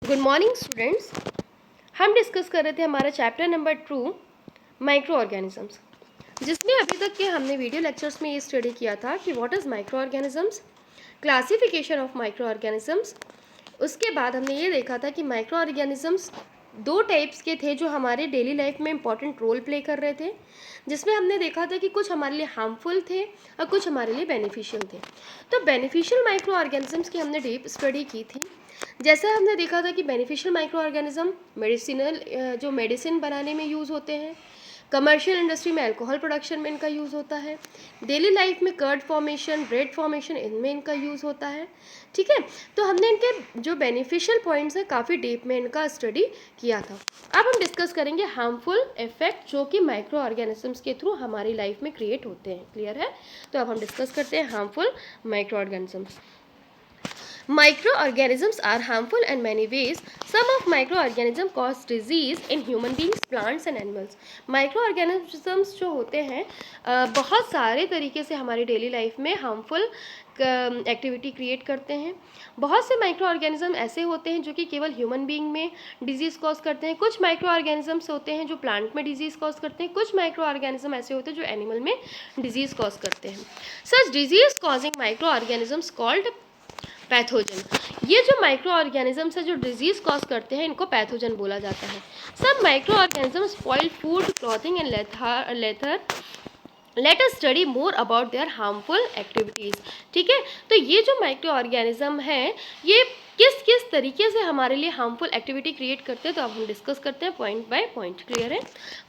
Good morning students. हम discuss कर रहे थे हमारा चैप्टर नंबर 2 माइक्रो ऑर्गेनिजम्स, जिसमें अभी तक के हमने वीडियो लेक्चर्स में ये स्टडी किया था कि what is micro organisms, classification of micro organisms. उसके बाद हमने ये देखा था कि माइक्रो ऑर्गेनिजम्स दो टाइप्स के थे जो हमारे डेली लाइफ में इंपॉर्टेंट रोल प्ले कर रहे थे, जिसमें हमने देखा था कि कुछ हमारे लिए हार्मफुल थे और कुछ हमारे लिए बेनिफिशियल थे। तो बेनिफिशियल माइक्रो ऑर्गेनिजम्स की हमने डीप स्टडी की थी। जैसे हमने देखा था कि बेनिफिशियल माइक्रो ऑर्गेनिज्म मेडिसिनल जो मेडिसिन बनाने में यूज़ होते हैं, कमर्शियल इंडस्ट्री में अल्कोहल प्रोडक्शन में इनका यूज़ होता है, डेली लाइफ में कर्ड फॉर्मेशन, ब्रेड फॉर्मेशन, इनमें इनका यूज़ होता है। ठीक है, तो हमने इनके जो बेनिफिशियल पॉइंट्स हैं काफ़ी डीप में इनका स्टडी किया था। अब हम डिस्कस करेंगे हार्मफुल इफेक्ट जो कि माइक्रो ऑर्गेनिजम्स के थ्रू हमारी लाइफ में क्रिएट होते हैं। क्लियर है? तो अब हम डिस्कस करते हैं harmful micro organisms. Microorganisms are harmful in many ways. Some of microorganisms cause disease in human beings, plants and animals. Microorganisms जो होते हैं बहुत सारे तरीके से हमारी डेली लाइफ में हार्मफुल एक्टिविटी क्रिएट करते हैं। बहुत से माइक्रो ऑर्गेनिज्म ऐसे होते हैं जो कि केवल ह्यूमन बीइंग में डिजीज़ कॉज करते हैं। कुछ माइक्रो ऑर्गेनिजम्स होते हैं जो प्लांट में डिजीज़ कॉज करते हैं। कुछ माइक्रो ऑर्गेनिज्म ऐसे होते हैं जो एनिमल में डिजीज़ कॉज करते हैं। Such disease causing micro organisms called pathogen. ये जो माइक्रो ऑर्गेनिजम्स है जो डिजीज कॉज करते हैं, इनको पैथोजन बोला जाता है। सब micro organism spoil food, clothing and लेथर। Let us study more about their harmful activities. ठीक है, तो ये जो माइक्रो ऑर्गेनिज्म है ये किस किस तरीके से हमारे लिए हार्मफुल एक्टिविटी क्रिएट करते हैं, तो अब हम डिस्कस करते हैं पॉइंट बाय पॉइंट। क्लियर है?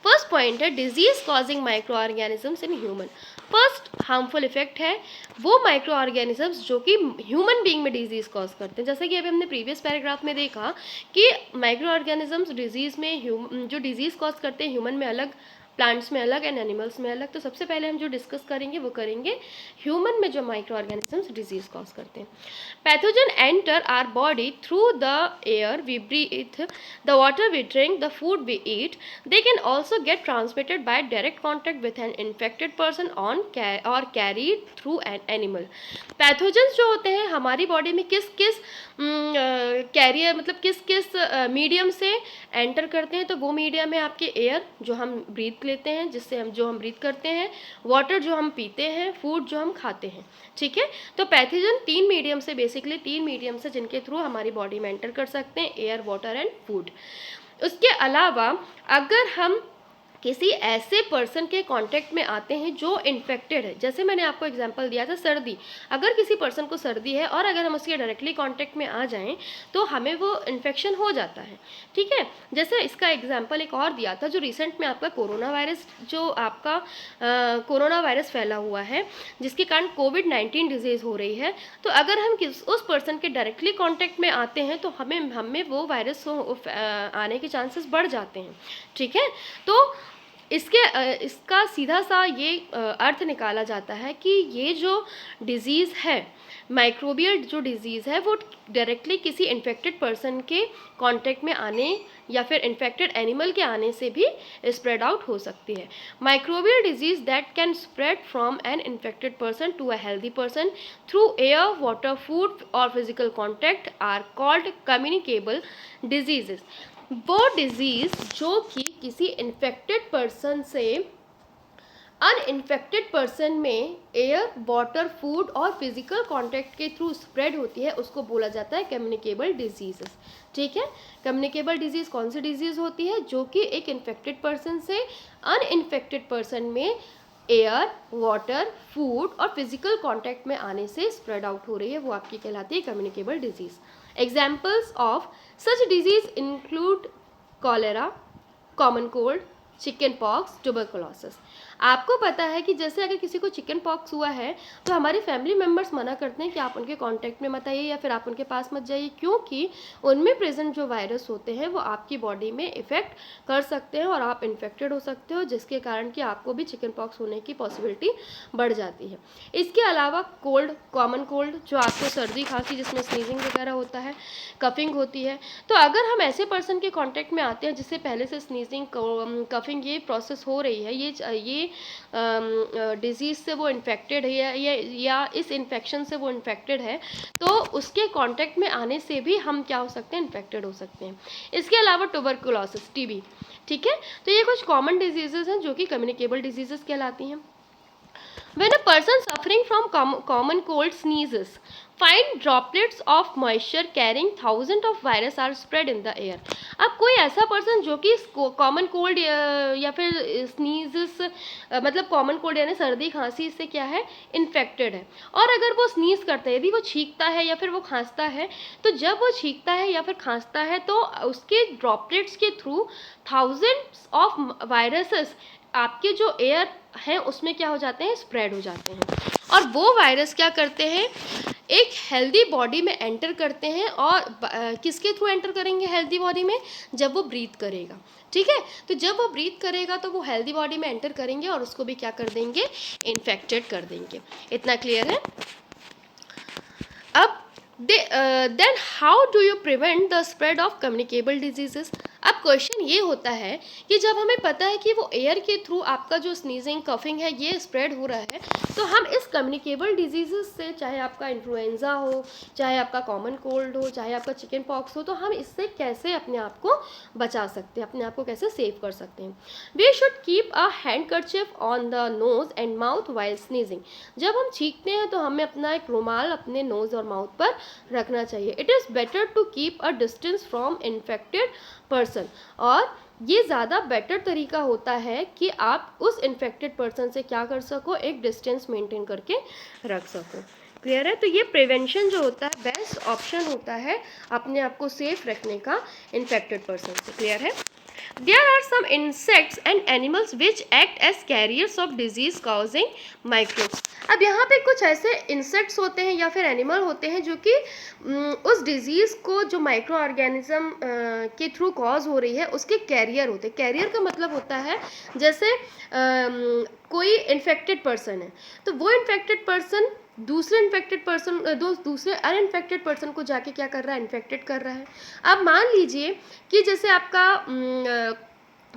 फर्स्ट पॉइंट है disease causing micro organisms in human. First harmful effect है वो माइक्रो ऑर्गेनिजम्स जो कि ह्यूमन बीइंग में डिजीज कॉज करते हैं। जैसा कि अभी हमने प्रीवियस पैराग्राफ में देखा कि माइक्रो ऑर्गेनिजम्स डिजीज में जो डिजीज कॉज करते हैं ह्यूमन में अलग, प्लांट्स में अलग एंड एनिमल्स में अलग। तो सबसे पहले हम जो डिस्कस करेंगे वो करेंगे ह्यूमन में जो माइक्रो ऑर्गेनिजम्स डिजीज कॉज करते हैं। Pathogen enter our body through the air we breathe, the water we drink, the food we eat. They can also get transmitted by direct contact with an infected person on और carried through an animal. Pathogens जो होते हैं हमारी body में किस किस career मतलब किस किस मीडियम से एंटर करते हैं, तो वो मीडियम है आपके एयर जो हम ब्रीथ लेते हैं, जिससे हम ब्रीथ करते हैं, वाटर जो हम पीते हैं, फूड जो हम खाते हैं। ठीक है, तो पैथोजन तीन मीडियम से जिनके थ्रू हमारी बॉडी में एंटर कर सकते हैं, एयर, वाटर एंड फूड। उसके अलावा अगर हम किसी ऐसे पर्सन के कांटेक्ट में आते हैं जो इन्फेक्टेड है, जैसे मैंने आपको एग्जांपल दिया था सर्दी, अगर किसी पर्सन को सर्दी है और अगर हम उसके डायरेक्टली कांटेक्ट में आ जाएं तो हमें वो इन्फेक्शन हो जाता है। ठीक है, जैसे इसका एग्जांपल एक और दिया था जो रिसेंट में आपका कोरोना वायरस फैला हुआ है, जिसके कारण कोविड-19 डिजीज़ हो रही है। तो अगर हम उस पर्सन के डायरेक्टली कांटेक्ट में आते हैं तो हमें वो वायरस आने के चांसेस बढ़ जाते हैं। ठीक है, तो इसका सीधा सा ये अर्थ निकाला जाता है कि ये जो डिज़ीज़ है, माइक्रोबियल जो डिज़ीज़ है, वो डायरेक्टली किसी इन्फेक्टेड पर्सन के कांटेक्ट में आने या फिर इन्फेक्टेड एनिमल के आने से भी स्प्रेड आउट हो सकती है। Microbial disease that can spread from an infected person to a healthy person through air, water, food और physical contact are called communicable diseases. वो डिजीज़ जो कि किसी इन्फेक्टेड पर्सन से अनइन्फेक्टेड पर्सन में एयर, वाटर, फूड और physical contact के through spread होती है, उसको बोला जाता है कम्युनिकेबल डिजीजेस। ठीक है, कम्युनिकेबल डिजीज़ कौन सी डिजीज़ होती है? जो कि एक इन्फेक्टेड पर्सन से अनइन्फेक्टेड पर्सन में एयर, वाटर, फूड और फिजिकल कांटेक्ट में आने से स्प्रेड आउट हो रही है, वो आपकी कहलाती है communicable disease. Examples of such disease include cholera, common cold, chicken pox, tuberculosis. आपको पता है कि जैसे अगर किसी को चिकन पॉक्स हुआ है तो हमारे फैमिली मेम्बर्स मना करते हैं कि आप उनके कांटेक्ट में मत आइए या फिर आप उनके पास मत जाइए, क्योंकि उनमें प्रेजेंट जो वायरस होते हैं वो आपकी बॉडी में इफेक्ट कर सकते हैं और आप इन्फेक्टेड हो सकते हो, जिसके कारण कि आपको भी चिकन पॉक्स होने की पॉसिबिलिटी बढ़ जाती है। इसके अलावा कोल्ड, कॉमन कोल्ड जो आपको सर्दी खांसी जिसमें स्नीजिंग वगैरह होता है, कफिंग होती है, तो अगर हम ऐसे पर्सन के कांटेक्ट में आते हैं जिससे पहले से स्नीजिंग, कफिंग ये प्रोसेस हो रही है, ये डिजीज़ से वो इन्फेक्टेड है या इस इन्फेक्शन से वो इन्फेक्टेड है, तो उसके कांटेक्ट में आने से भी हम क्या हो सकते हैं, इन्फेक्टेड हो सकते हैं। इसके अलावा ट्यूबरकुलोसिस, टीबी, ठीक है। तो ये कुछ कॉमन डिजीजेज हैं जो कि कम्युनिकेबल डिजीजेस कहलाती हैं। When a person suffering from common cold sneezes, fine droplets of moisture carrying thousands of virus are spread in the air. अब कोई ऐसा पर्सन जो कि कॉमन कोल्ड या फिर स्नीजेस, मतलब कॉमन कोल्ड यानी सर्दी खांसी, इससे क्या है, इन्फेक्टेड है, और अगर वो स्नीज करता है, यदि वो छींकता है या फिर वो खांसता है, तो जब वो छींकता है या फिर खांसता है तो उसके ड्रॉपलेट्स के थ्रू थाउजेंड्स ऑफ वायरसेस आपके जो एयर हैं उसमें क्या हो जाते हैं, स्प्रेड हो जाते हैं, और वो वायरस क्या करते हैं, एक हेल्दी बॉडी में एंटर करते हैं, और किसके थ्रू एंटर करेंगे हेल्दी बॉडी में, जब वो ब्रीथ करेगा, ठीक है। तो जब वो ब्रीथ करेगा तो वो हेल्दी बॉडी में एंटर करेंगे और उसको भी क्या कर देंगे, इन्फेक्टेड कर देंगे। इतना क्लियर है। अब then how do you prevent the spread of communicable diseases. अब क्वेश्चन ये होता है कि जब हमें पता है कि वो एयर के थ्रू आपका जो स्नीजिंग कफिंग है ये स्प्रेड हो रहा है, तो हम इस कम्युनिकेबल डिजीजेस से, चाहे आपका इन्फ्लुएंजा हो, चाहे आपका कॉमन कोल्ड हो, चाहे आपका चिकन पॉक्स हो, तो हम इससे कैसे अपने आप को बचा सकते हैं, अपने आप को कैसे सेव कर सकते हैं। We should keep a handkerchief on the nose and mouth while sneezing. जब हम छींकते हैं तो हमें अपना एक रुमाल अपने नोज और माउथ पर रखना चाहिए। It is better to keep a distance from infected person, और ये ज़्यादा बेटर तरीका होता है कि आप उस इन्फेक्टेड पर्सन से क्या कर सको, एक डिस्टेंस मेंटेन करके रख सको। क्लियर है। तो ये प्रिवेंशन जो होता है बेस्ट ऑप्शन होता है अपने आप को सेफ रखने का इन्फेक्टेड पर्सन से। क्लियर है। There are some insects and animals which act as carriers of disease causing microbes. अब यहाँ पे कुछ ऐसे इंसेक्ट्स होते हैं या फिर एनिमल होते हैं जो कि उस डिजीज़ को जो माइक्रो ऑर्गेनिज्म के थ्रू कॉज हो रही है उसके कैरियर होते हैं। कैरियर का मतलब होता है जैसे कोई इन्फेक्टेड पर्सन है तो वो इन्फेक्टेड पर्सन दूसरे इन्फेक्टेड पर्सन दूसरे अनइन्फेक्टेड पर्सन को जाके क्या कर रहा है, इन्फेक्टेड कर रहा है। अब मान लीजिए कि जैसे आपका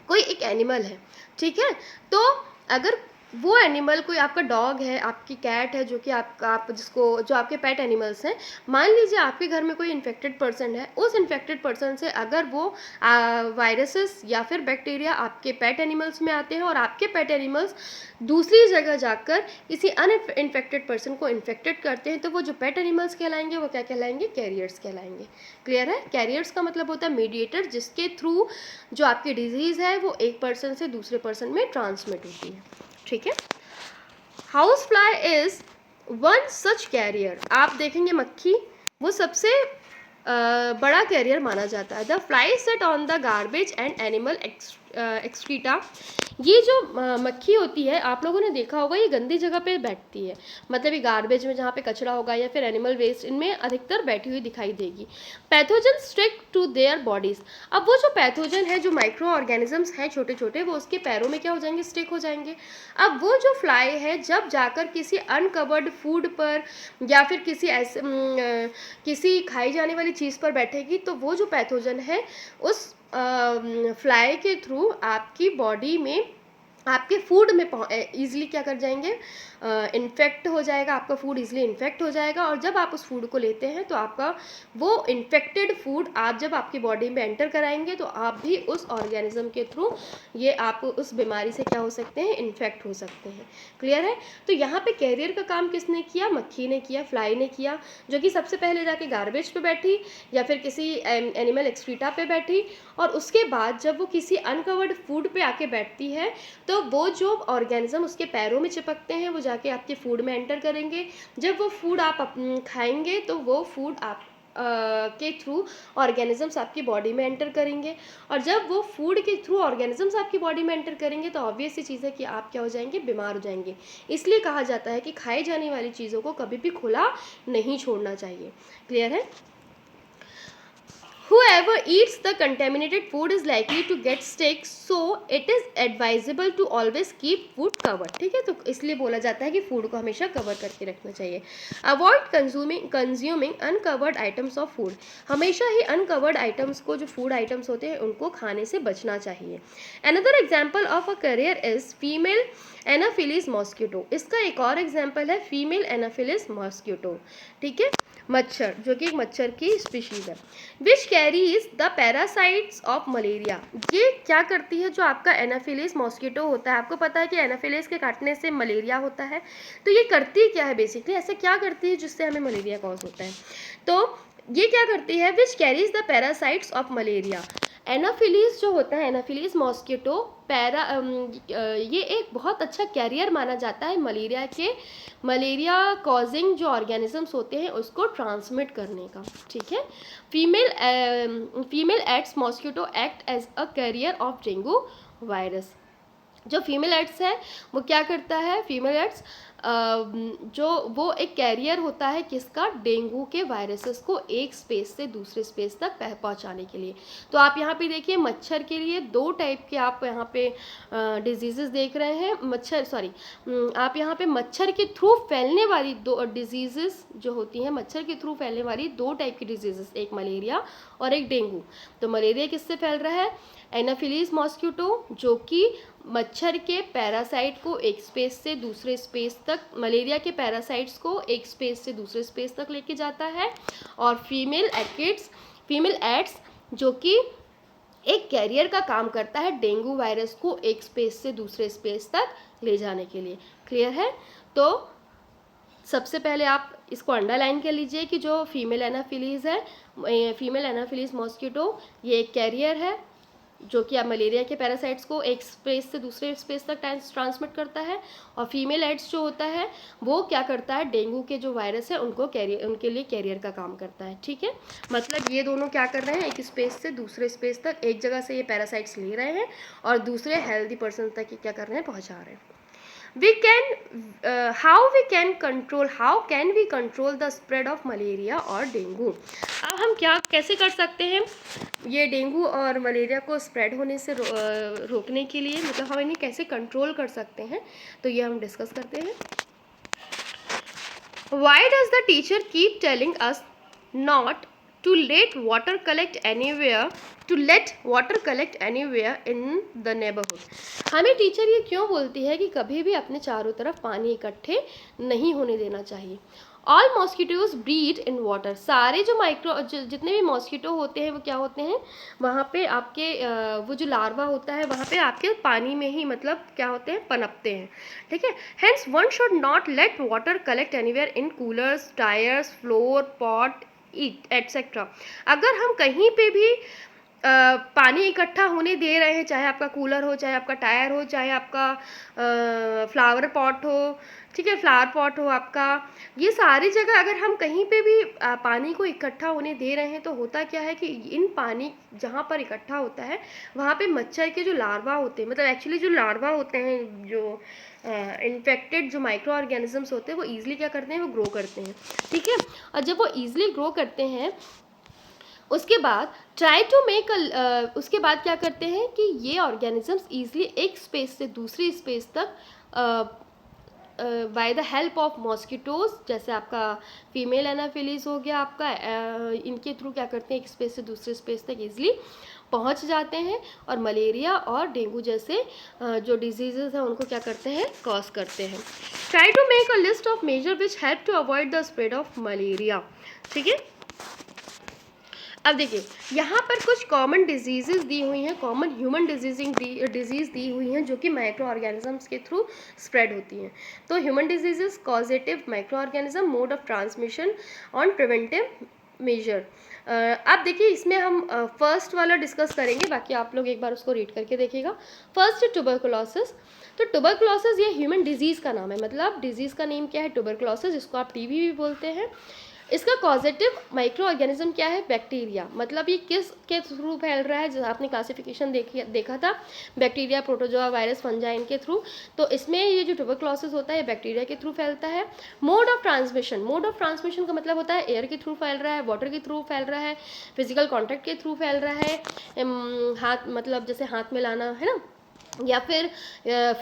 कोई एक एनिमल है, ठीक है, तो अगर वो एनिमल कोई आपका डॉग है, आपकी कैट है, जो कि आप जिसको जो आपके पेट एनिमल्स हैं, मान लीजिए आपके घर में कोई इन्फेक्टेड पर्सन है, उस इन्फेक्टेड पर्सन से अगर वो वायरसेस या फिर बैक्टीरिया आपके पेट एनिमल्स में आते हैं और आपके पेट एनिमल्स दूसरी जगह जाकर किसी अनइन्फेक्टेड पर्सन को इन्फेक्टेड करते हैं, तो वो जो पेट एनिमल्स कहलाएंगे वो क्या कहलाएंगे, कैरियर्स कहलाएंगे। क्लियर है। कैरियर्स का मतलब होता है मीडिएटर, जिसके थ्रू जो आपकी डिजीज़ है वो एक पर्सन से दूसरे पर्सन में ट्रांसमिट होती है। ठीक है। Housefly is one such carrier. आप देखेंगे मक्खी वो सबसे बड़ा कैरियर माना जाता है। The fly set on the garbage and animal excreta. ये जो मक्खी होती है, आप लोगों ने देखा होगा, ये गंदी जगह पे बैठती है, मतलब ये गार्बेज में जहाँ पे कचरा होगा या फिर एनिमल वेस्ट, इनमें अधिकतर बैठी हुई दिखाई देगी। Pathogen stick to their bodies. अब वो जो पैथोजन है, जो माइक्रो ऑर्गेनिजम्स हैं छोटे छोटे, वो उसके पैरों में क्या हो जाएंगे, स्टिक हो जाएंगे। अब वो जो फ्लाई है जब जाकर किसी अनकवर्ड फूड पर या फिर किसी ऐसे किसी खाई जाने वाली चीज़ पर बैठेगी, तो वो जो पैथोजन है उस फ्लाई के थ्रू आपकी बॉडी में, आपके फूड में ईजिली क्या कर जाएंगे, इन्फेक्ट हो जाएगा, आपका फूड ईजिली इन्फेक्ट हो जाएगा। और जब आप उस फूड को लेते हैं तो आपका वो इन्फेक्टेड फूड आप जब आपकी बॉडी में एंटर कराएंगे तो आप भी उस ऑर्गेनिज्म के थ्रू ये आप उस बीमारी से क्या हो सकते हैं, इन्फेक्ट हो सकते हैं। क्लियर है। तो यहाँ पे कैरियर का काम किसने किया, मक्खी ने किया, फ्लाई ने किया, जो कि सबसे पहले जाके गार्बेज पे बैठी या फिर किसी एनिमल एक्सक्रीटा पे बैठी, और उसके बाद जब वो किसी अनकवर्ड फूड पे आके बैठती है तो वो जो ऑर्गेनिज्म उसके पैरों में चिपकते हैं वो जाके आपके फूड में एंटर करेंगे। जब वो फूड आप खाएंगे तो वो फूड आप के थ्रू ऑर्गेनिजम्स आपकी बॉडी में एंटर करेंगे, और जब वो फूड के थ्रू ऑर्गेनिजम्स आपकी बॉडी में एंटर करेंगे तो ऑब्वियस सी चीज़ है कि आप क्या हो जाएंगे, बीमार हो जाएंगे। इसलिए कहा जाता है कि खाई जाने वाली चीज़ों को कभी भी खुला नहीं छोड़ना चाहिए। क्लियर है। Whoever whoever eats the contaminated food is likely to get sick, so it is advisable to always keep food covered. ठीक है, तो इसलिए बोला जाता है कि फूड को हमेशा कवर करके रखना चाहिए. Avoid consuming uncovered items of food. हमेशा ही अनकवर्ड आइटम्स को, जो फूड आइटम्स होते हैं, उनको खाने से बचना चाहिए. Another example of a carrier is female anopheles mosquito. इसका एक और एग्जाम्पल है फीमेल एनाफिलीज मॉस्किटो. ठीक है, मच्छर, जो कि एक मच्छर की स्पीशीज है, which carries the parasites of malaria. ये क्या करती है, जो आपका एनाफिलीज मॉस्किटो होता है, आपको पता है कि एनाफिलीज के काटने से मलेरिया होता है, तो ये करती क्या है बेसिकली, ऐसे क्या करती है जिससे हमें मलेरिया कॉज होता है. तो ये क्या करती है, which carries the parasites of malaria. Anopheles जो होता है, एनाफिलीज मॉस्किटो ये एक बहुत अच्छा कैरियर माना जाता है मलेरिया के, मलेरिया कॉजिंग जो ऑर्गेनिजम्स होते हैं उसको ट्रांसमिट करने का. ठीक है, female aedes mosquito act as a carrier of dengue virus. जो फीमेल एड्स है वो क्या करता है, फीमेल एड्स जो वो एक कैरियर होता है किसका, डेंगू के वायरसेस को एक स्पेस से दूसरे स्पेस तक पहुंचाने के लिए. तो आप यहाँ पे देखिए मच्छर के लिए दो टाइप के आप यहाँ पे डिजीजेस देख रहे हैं. आप यहाँ पे मच्छर के थ्रू फैलने वाली दो डिजीजेस जो होती हैं, मच्छर के थ्रू फैलने वाली दो टाइप की डिजीजेस, एक मलेरिया और एक डेंगू. तो मलेरिया किससे फैल रहा है, एनाफिलीज मॉस्किटो, जो कि मच्छर के पैरासाइट को एक स्पेस से दूसरे स्पेस तक, मलेरिया के पैरासाइट्स को एक स्पेस से दूसरे स्पेस तक लेके जाता है. और फीमेल एड्स जो कि एक कैरियर का काम करता है डेंगू वायरस को एक स्पेस से दूसरे स्पेस तक ले जाने के लिए. क्लियर है. तो सबसे पहले आप इसको अंडरलाइन कर लीजिए कि जो फीमेल एनाफिलीज है, फीमेल एनाफिलीज मॉस्किटो, ये एक कैरियर है जो कि आप मलेरिया के पैरासाइट्स को एक स्पेस से दूसरे स्पेस तक ट्रांसमिट करता है. और फीमेल एड्स जो होता है वो क्या करता है, डेंगू के जो वायरस है उनके लिए कैरियर का काम करता है. ठीक है, मतलब ये दोनों क्या कर रहे हैं, एक स्पेस से दूसरे स्पेस तक, एक जगह से ये पैरासाइट्स ले रहे हैं और दूसरे हेल्दी पर्सन तक ये क्या कर रहे हैं, पहुँचा रहे हैं. how can we control the spread of malaria और डेंगू. अब हम कैसे कर सकते हैं ये डेंगू और मलेरिया को स्प्रेड होने से रोकने के लिए, मतलब हम इन्हें कैसे कंट्रोल कर सकते हैं, तो ये हम डिस्कस करते हैं. Why does the teacher keep telling us not to let water collect anywhere in the neighborhood. हमें टीचर ये क्यों बोलती है कि कभी भी अपने चारों तरफ पानी इकट्ठे नहीं होने देना चाहिए. All mosquitoes breed in water. सारे जो जितने भी मॉस्किटो होते हैं वो क्या होते हैं, वहाँ पे आपके वो जो लार्वा होता है वहाँ पे आपके पानी में ही, मतलब क्या होते हैं, पनपते हैं. ठीक है, hence one should not let water collect anywhere in coolers, tyres, floor, pot, etcetera. अगर हम कहीं पे भी पानी इकट्ठा होने दे रहे हैं, चाहे आपका कूलर हो, चाहे आपका टायर हो, चाहे आपका फ्लावर पॉट हो, ठीक है, फ्लावर पॉट हो आपका, ये सारी जगह अगर हम कहीं पे भी पानी को इकट्ठा होने दे रहे हैं तो होता क्या है कि इन पानी जहाँ पर इकट्ठा होता है वहाँ पे मच्छर के जो लार्वा होते हैं, मतलब एक्चुअली जो लार्वा होते हैं, जो इन्फेक्टेड जो माइक्रो ऑर्गेनिजम्स होते हैं, वो ईजिली क्या करते हैं, वो ग्रो करते हैं. ठीक है, और जब वो ईजिली ग्रो करते हैं उसके बाद उसके बाद क्या करते हैं कि ये ऑर्गेनिजम्स ईजिली एक स्पेस से दूसरी स्पेस तक by the help of mosquitoes, जैसे आपका फीमेल एनाफिलीज हो गया आपका, इनके थ्रू क्या करते हैं, एक स्पेस से दूसरे स्पेस तक ईजिली पहुंच जाते हैं और मलेरिया और डेंगू जैसे जो डिजीजेस हैं उनको क्या करते हैं, कॉज करते हैं. Try to make a list of measure which help to avoid the spread of malaria. ठीक है, अब देखिए यहाँ पर कुछ कॉमन डिजीज़ दी हुई हैं, कॉमन ह्यूमन डिजीज़ दी हुई हैं जो कि माइक्रो ऑर्गेनिजम्स के थ्रू स्प्रेड होती हैं. तो human diseases, causative micro organism, mode of transmission on preventive measure. अब देखिए इसमें हम फर्स्ट वाला डिस्कस करेंगे, बाकी आप लोग एक बार उसको रीड करके देखिएगा. फर्स्ट है ट्यूबरकुलोसिस. तो ट्यूबरकुलोसिस ये ह्यूमन डिजीज़ का नाम है, मतलब डिजीज़ का नेम क्या है, ट्यूबरकुलोसिस, जिसको आप टीबी भी बोलते हैं. इसका कॉजेटिव माइक्रो ऑर्गेनिज्म क्या है? बैक्टीरिया। मतलब ये किस के थ्रू फैल रहा है? जैसे आपने क्लासिफिकेशन देखा था, बैक्टीरिया, प्रोटोजोआ, वायरस, फंजाई, इनके थ्रू। तो इसमें ये जो ट्यूबरक्लोसिस होता है बैक्टीरिया के थ्रू फैलता है। Mode of transmission, mode of transmission का मतलब होता है एयर के थ्रू फैल रहा है, वाटर के थ्रू फैल रहा है, फिजिकल कॉन्टैक्ट के थ्रू फैल रहा है, हाथ, मतलब जैसे हाथ में लाना है ना, या फिर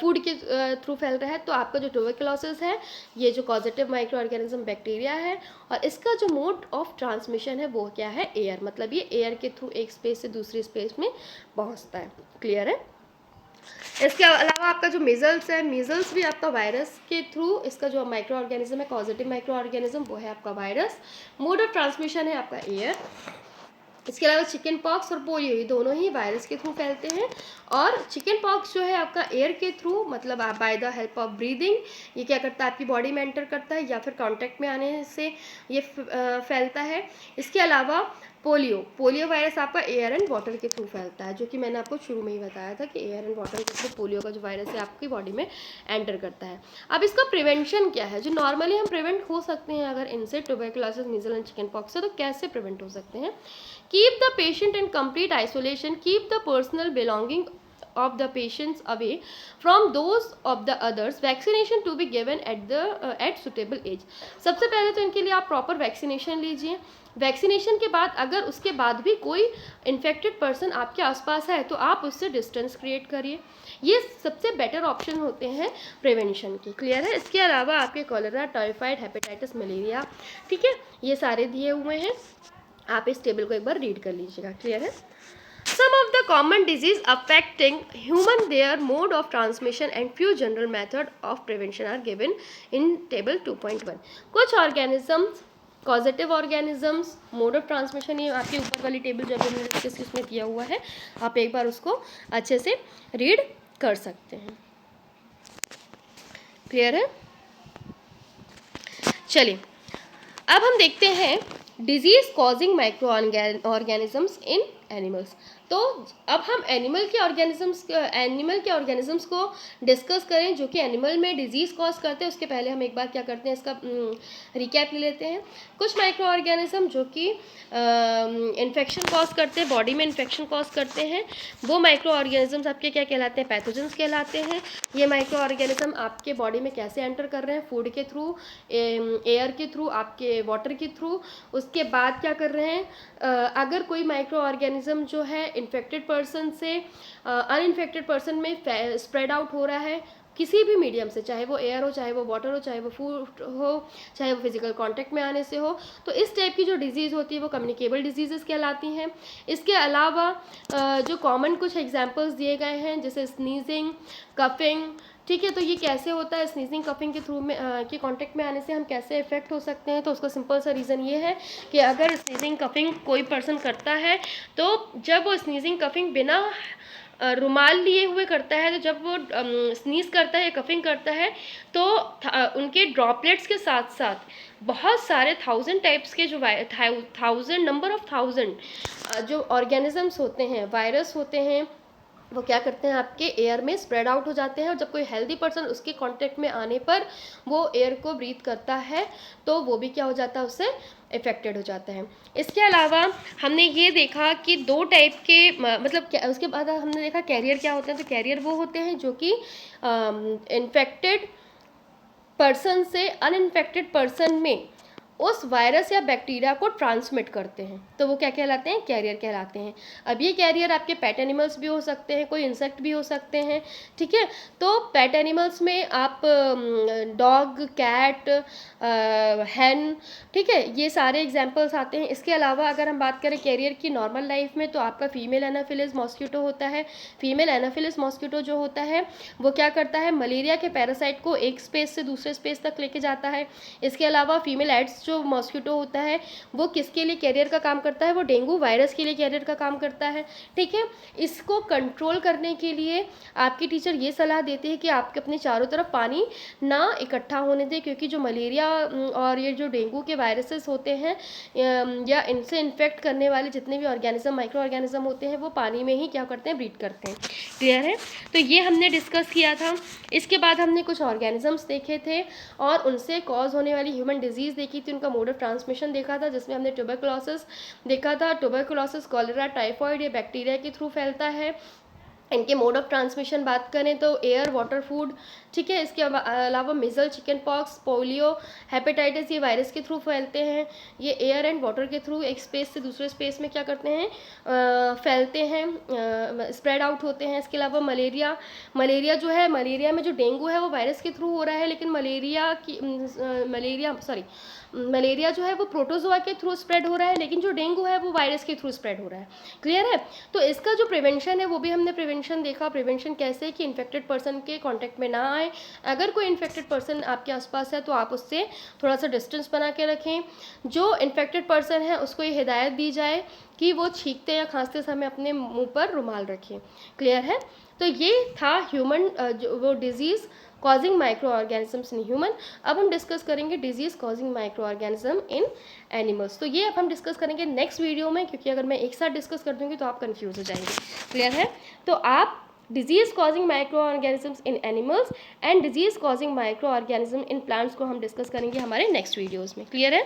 फूड के थ्रू फैल रहा है। तो आपका जो ट्यूबरक्लोसिस है, ये जो कॉजेटिव माइक्रो ऑर्गेनिज्म बैक्टीरिया है, और इसका जो मोड ऑफ ट्रांसमिशन है वो क्या है? एयर। मतलब ये एयर के थ्रू एक स्पेस से दूसरी स्पेस में पहुंचता है। क्लियर है? इसके अलावा आपका जो मीजल्स है, मीजल्स भी आपका वायरस के थ्रू, इसका जो माइक्रो ऑर्गेनिज्म है, पॉजिटिव माइक्रो ऑर्गेनिज्म, वो है आपका वायरस। मोड ऑफ ट्रांसमिशन है आपका एयर। इसके अलावा चिकन पॉक्स और पोलियो, ये दोनों ही वायरस के थ्रू फैलते हैं। और चिकन पॉक्स जो है आपका एयर के थ्रू, मतलब आप by the help of breathing, ये क्या करता है? आपकी बॉडी में एंटर करता है, या फिर कांटेक्ट में आने से ये फैलता है। इसके अलावा पोलियो वायरस आपका एयर एंड वाटर के थ्रू फैलता है, जो कि मैंने आपको शुरू में ही बताया था कि एयर एंड वाटर के थ्रू पोलियो का जो वायरस है आपकी बॉडी में एंटर करता है। अब इसका प्रिवेंशन क्या है? जो नॉर्मली हम प्रिवेंट हो सकते हैं अगर इनसे, ट्यूबरक्लोसिस, मीजल एंड चिकन पॉक्स से, तो कैसे प्रिवेंट हो सकते हैं? Keep the patient in complete isolation. Keep the personal belonging of the patients away from those of the others. Vaccination to be given at suitable age. सबसे पहले तो इनके लिए आप प्रॉपर वैक्सीनेशन लीजिए। वैक्सीनेशन के बाद अगर उसके बाद भी कोई इन्फेक्टेड पर्सन आपके आसपास है तो आप उससे डिस्टेंस क्रिएट करिए। ये सबसे बेटर ऑप्शन होते हैं प्रिवेंशन की। क्लियर है? इसके अलावा आपके कॉलेरा, टाइफाइड, हेपेटाइटिस, मलेरिया, ठीक है, ये सारे दिए हुए हैं। आप इस टेबल को एक बार रीड कर लीजिएगा। क्लियर है? Some of the common disease affecting human, their mode of transmission and few general method of prevention are given in table 2.1. कुछ organisms, causative organisms, mode of transmission, ये आपके ऊपर वाली टेबल जो हमने डिस्कस इसमें किया हुआ है, आप एक बार उसको अच्छे से रीड कर सकते हैं। क्लियर है? चलिए अब हम देखते हैं disease causing micro organisms in animals. तो अब हम एनिमल के ऑर्गेनिजम्स को डिस्कस करें जो कि एनिमल में डिजीज़ कॉज करते हैं। उसके पहले हम एक बार क्या करते हैं, इसका रिकैप ले लेते हैं। कुछ माइक्रो ऑर्गेनिज्म जो कि इन्फेक्शन कॉज करते हैं, बॉडी में इन्फेक्शन कॉज करते हैं, वो माइक्रो ऑर्गेनिजम्स आपके क्या कहलाते हैं? पैथोजेंस कहलाते हैं। ये माइक्रो ऑर्गेनिज्म आपके बॉडी में कैसे एंटर कर रहे हैं? फूड के थ्रू, एयर के थ्रू, आपके वाटर के थ्रू। उसके बाद क्या कर रहे हैं? अगर कोई माइक्रो ऑर्गेनिज्म जो है इन्फेक्टेड पर्सन से अनइन्फेक्टेड पर्सन में स्प्रेड आउट हो रहा है किसी भी मीडियम से, चाहे वो एयर हो, चाहे वो वाटर हो, चाहे वो फूड हो, चाहे वो फिजिकल कांटेक्ट में आने से हो, तो इस टाइप की जो डिजीज़ होती है वो कम्युनिकेबल डिजीज़ेस कहलाती हैं। इसके अलावा जो कॉमन कुछ एग्जांपल्स दिए गए हैं जैसे स्नीजिंग, कफिंग, ठीक है, तो ये कैसे होता है? स्नीजिंग, कफिंग के थ्रू में के कांटेक्ट में आने से हम कैसे इफेक्ट हो सकते हैं? तो उसका सिंपल सा रीज़न ये है कि अगर स्नीजिंग, कफिंग कोई पर्सन करता है तो जब वो स्नीजिंग, कफिंग बिना रुमाल लिए हुए करता है, तो जब वो स्नीज करता है या कफिंग करता है तो उनके ड्रॉपलेट्स के साथ साथ बहुत सारे 1000 टाइप्स के जो 1000 नंबर ऑफ 1000 जो ऑर्गेनिजम्स होते हैं, वायरस होते हैं, वो क्या करते हैं? आपके एयर में स्प्रेड आउट हो जाते हैं। और जब कोई हेल्दी पर्सन उसके कांटेक्ट में आने पर वो एयर को ब्रीथ करता है तो वो भी क्या हो जाता है? उससे इफेक्टेड हो जाता है। इसके अलावा हमने ये देखा कि 2 टाइप के मतलब उसके बाद हमने देखा कैरियर क्या होते हैं। तो कैरियर वो होते हैं जो कि इन्फेक्टेड पर्सन से अनइन्फेक्टेड पर्सन में उस वायरस या बैक्टीरिया को ट्रांसमिट करते हैं, तो वो क्या कहलाते हैं? कैरियर कहलाते हैं। अब ये कैरियर आपके पेट एनिमल्स भी हो सकते हैं, कोई इंसेक्ट भी हो सकते हैं, ठीक है। तो पेट एनिमल्स में आप डॉग, कैट, हैन, ठीक है, ये सारे एग्जांपल्स आते हैं। इसके अलावा अगर हम बात करें कैरियर की नॉर्मल लाइफ में, तो आपका फीमेल एनाफिलिस मॉस्किटो होता है। फीमेल एनाफिलिस मॉस्किटो जो होता है वो क्या करता है? मलेरिया के पैरासाइट को एक स्पेस से दूसरे स्पेस तक लेके जाता है। इसके अलावा फीमेल एड्स जो मॉस्किटो होता है वो किसके लिए कैरियर का काम करता है? वो डेंगू वायरस के लिए कैरियर का काम करता है, ठीक है। इसको कंट्रोल करने के लिए आपकी टीचर ये सलाह देते हैं कि आपके अपने चारों तरफ पानी ना इकट्ठा होने दें, क्योंकि जो मलेरिया और ये जो डेंगू के वायरसेस होते हैं या इनसे इन्फेक्ट करने वाले जितने भी ऑर्गेनिज्म, माइक्रो ऑर्गेनिज्म होते हैं, वो पानी में ही क्या करते हैं? ब्रीथ करते हैं। क्लियर है? तो ये हमने डिस्कस किया था। इसके बाद हमने कुछ ऑर्गेनिजम्स देखे थे और उनसे कॉज होने वाली ह्यूमन डिजीज़ देखी थी, का मोड ऑफ ट्रांसमिशन देखा था, जिसमें हमने ट्यूबरकुलोसिस देखा था। ट्यूबरकुलोसिस कॉलेरा टाइफॉइड या बैक्टीरिया के थ्रू फैलता है। इनके मोड ऑफ ट्रांसमिशन बात करें तो एयर, वाटर, फूड, ठीक है। इसके अलावा missile, chicken pox, polio, hepatitis, ये वायरस के थ्रू फैलते हैं। ये एयर एंड वाटर के थ्रू एक स्पेस से दूसरे स्पेस में क्या करते हैं, फैलते हैं, स्प्रेड आउट होते हैं। इसके अलावा मलेरिया, मलेरिया जो है, मलेरिया में जो डेंगू है वो वायरस के थ्रू हो रहा है, लेकिन मलेरिया जो है वो प्रोटोजोआ के थ्रू स्प्रेड हो रहा है, लेकिन जो डेंगू है वो वायरस के थ्रू स्प्रेड हो रहा है। क्लियर है। तो इसका जो प्रिवेंशन है वो भी हमने प्रिवेंशन देखा। प्रिवेंशन कैसे, कि इन्फेक्टेड पर्सन के कांटेक्ट में ना आए। अगर कोई इन्फेक्टेड पर्सन आपके आसपास है तो आप उससे थोड़ा सा डिस्टेंस बना के रखें। जो इन्फेक्टेड पर्सन है उसको ये हिदायत दी जाए कि वो छींकते या खांसते समय अपने मुंह पर रुमाल रखें। क्लियर है। तो ये था ह्यूमन जो वो disease causing micro organisms in human. अब हम डिस्कस करेंगे disease causing micro organism in animals. तो ये अब हम डिस्कस करेंगे नेक्स्ट वीडियो में, क्योंकि अगर मैं एक साथ डिस्कस कर दूंगी तो आप कंफ्यूज हो जाएंगे। क्लियर है। तो आप disease causing micro organisms in animals and disease causing micro organism in plants को हम डिस्कस करेंगे हमारे नेक्स्ट वीडियोज़ में। क्लियर है।